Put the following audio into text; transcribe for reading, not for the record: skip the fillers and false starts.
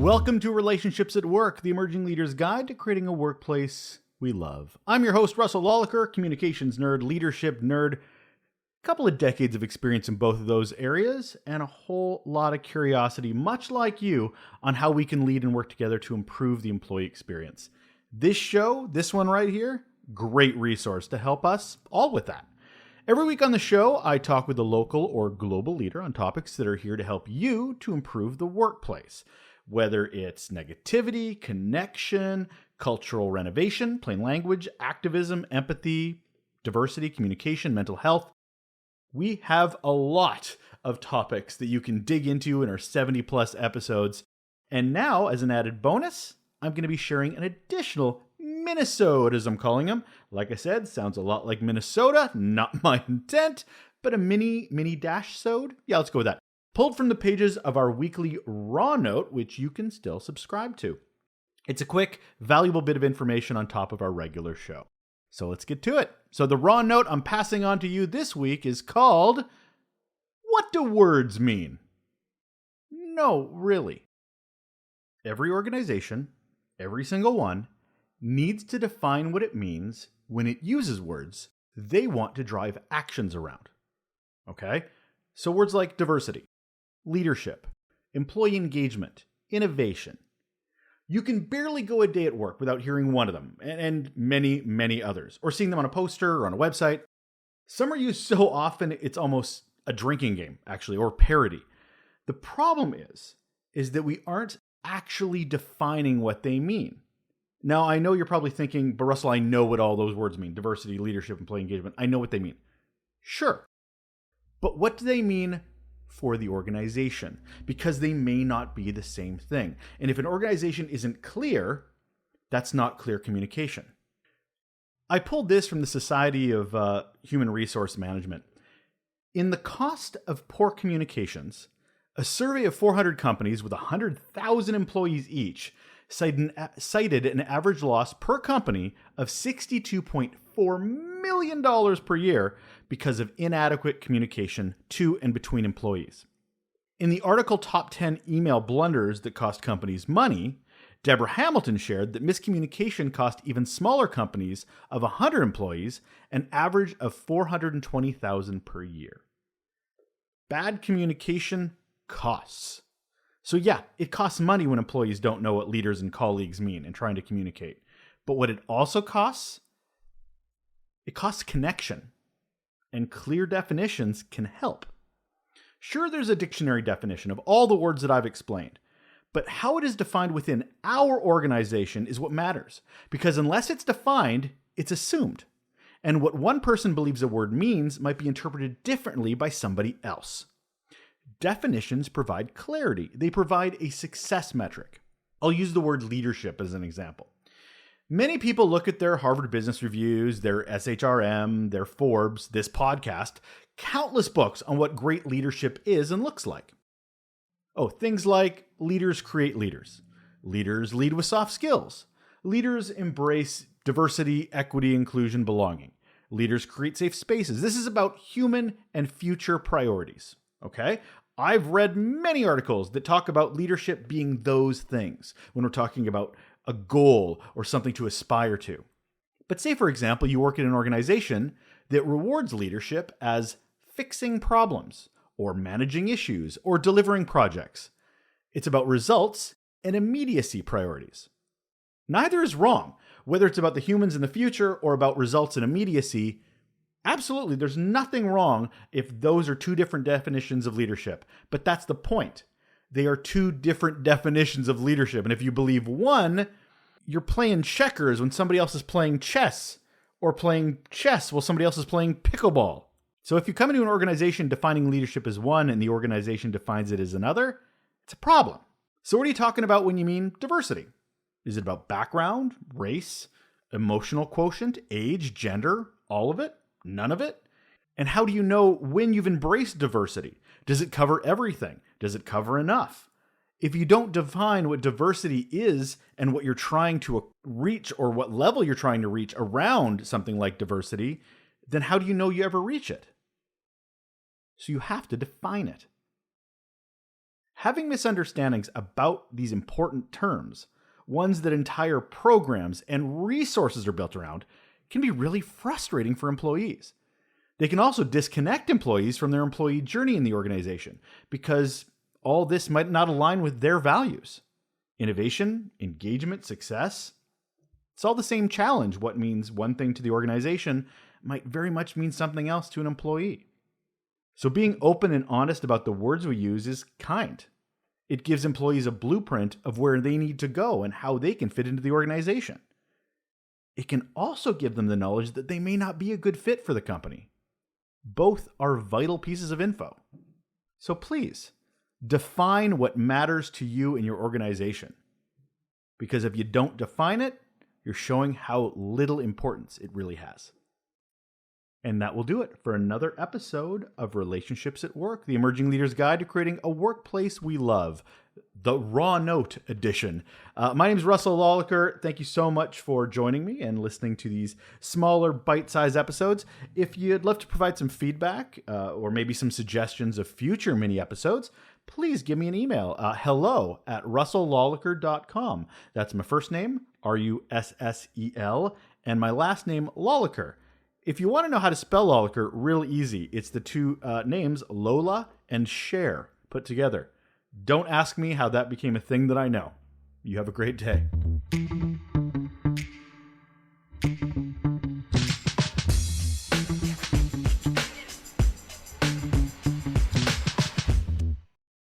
Welcome to Relationships at Work, the Emerging Leader's Guide to Creating a Workplace we Love. I'm your host, Russel Lolacher, communications nerd, leadership nerd, a couple of decades of experience in both of those areas, and a whole lot of curiosity, much like you, on how we can lead and work together to improve the employee experience. This show, this one right here, great resource to help us all with that. Every week on the show, I talk with a local or global leader on topics that are here to help you to improve the workplace. Whether it's negativity, connection, cultural renovation, plain language, activism, empathy, diversity, communication, mental health. We have a lot of topics that you can dig into in our 70 plus episodes. And now, as an added bonus, I'm going to be sharing an additional Minnesota, as I'm calling them. Like I said, sounds a lot like Minnesota, not my intent, but a mini dash-sode. Yeah, let's go with that. Pulled from the pages of our weekly Raw Note, which you can still subscribe to. It's a quick, valuable bit of information on top of our regular show. So let's get to it. So the Raw Note I'm passing on to you this week is called, What Do Words Mean? No, really. Every organization, every single one, needs to define what it means when it uses words they want to drive actions around. Okay? So words like diversity, leadership, employee engagement, innovation. You can barely go a day at work without hearing one of them, and many, many others, or seeing them on a poster or on a website. Some are used so often it's almost a drinking game, actually, or parody. The problem is that we aren't actually defining what they mean. Now, I know you're probably thinking, but Russell, I know what all those words mean. Diversity, leadership, employee engagement. I know what they mean. Sure. But what do they mean for the organization? Because they may not be the same thing. And if an organization isn't clear, that's not clear communication. I pulled this from the Society of Human Resource Management. In the cost of poor communications, a survey of 400 companies with 100,000 employees each cited an average loss per company of $62.4 million per year because of inadequate communication to and between employees. In the article Top 10 Email Blunders That Cost Companies Money, Deborah Hamilton shared that miscommunication cost even smaller companies of 100 employees an average of $420,000 per year. Bad communication costs. So yeah, it costs money when employees don't know what leaders and colleagues mean in trying to communicate. But what it also costs? It costs connection. And clear definitions can help. Sure, there's a dictionary definition of all the words that I've explained. But how it is defined within our organization is what matters. Because unless it's defined, it's assumed. And what one person believes a word means might be interpreted differently by somebody else. Definitions provide clarity. They provide a success metric. I'll use the word leadership as an example. Many people look at their Harvard Business Reviews, their SHRM, their Forbes, this podcast, countless books on what great leadership is and looks like. Oh, things like leaders create leaders. Leaders lead with soft skills. Leaders embrace diversity, equity, inclusion, belonging. Leaders create safe spaces. This is about human and future priorities. Okay? I've read many articles that talk about leadership being those things when we're talking about a goal or something to aspire to. But say, for example, you work in an organization that rewards leadership as fixing problems or managing issues or delivering projects. It's about results and immediacy priorities. Neither is wrong, whether it's about the humans in the future or about results and immediacy. Absolutely, there's nothing wrong if those are two different definitions of leadership. But that's the point. They are two different definitions of leadership. And if you believe one, you're playing checkers when somebody else is playing chess, or playing chess while somebody else is playing pickleball. So if you come into an organization defining leadership as one and the organization defines it as another, it's a problem. So what are you talking about when you mean diversity? Is it about background, race, emotional quotient, age, gender, all of it? None of it? And how do you know when you've embraced diversity? Does it cover everything? Does it cover enough? If you don't define what diversity is and what you're trying to reach or what level you're trying to reach around something like diversity, then how do you know you ever reach it? So you have to define it. Having misunderstandings about these important terms, ones that entire programs and resources are built around, can be really frustrating for employees. They can also disconnect employees from their employee journey in the organization because all this might not align with their values. Innovation, engagement, success. It's all the same challenge. What means one thing to the organization might very much mean something else to an employee. So being open and honest about the words we use is kind. It gives employees a blueprint of where they need to go and how they can fit into the organization. It can also give them the knowledge that they may not be a good fit for the company. Both are vital pieces of info. So please, define what matters to you in your organization. Because if you don't define it, you're showing how little importance it really has. And that will do it for another episode of Relationships at Work, the Emerging Leader's Guide to Creating a Workplace We Love, the Raw Note edition. My name is Russel Lolacher. Thank you so much for joining me and listening to these smaller bite-sized episodes. If you'd love to provide some feedback or maybe some suggestions of future mini episodes, please give me an email, hello@russellolacher.com. That's my first name, Russel, and my last name, Lolacher. If you want to know how to spell Lolacher, real easy. It's the two names, Lola and Cher, put together. Don't ask me how that became a thing that I know. You have a great day.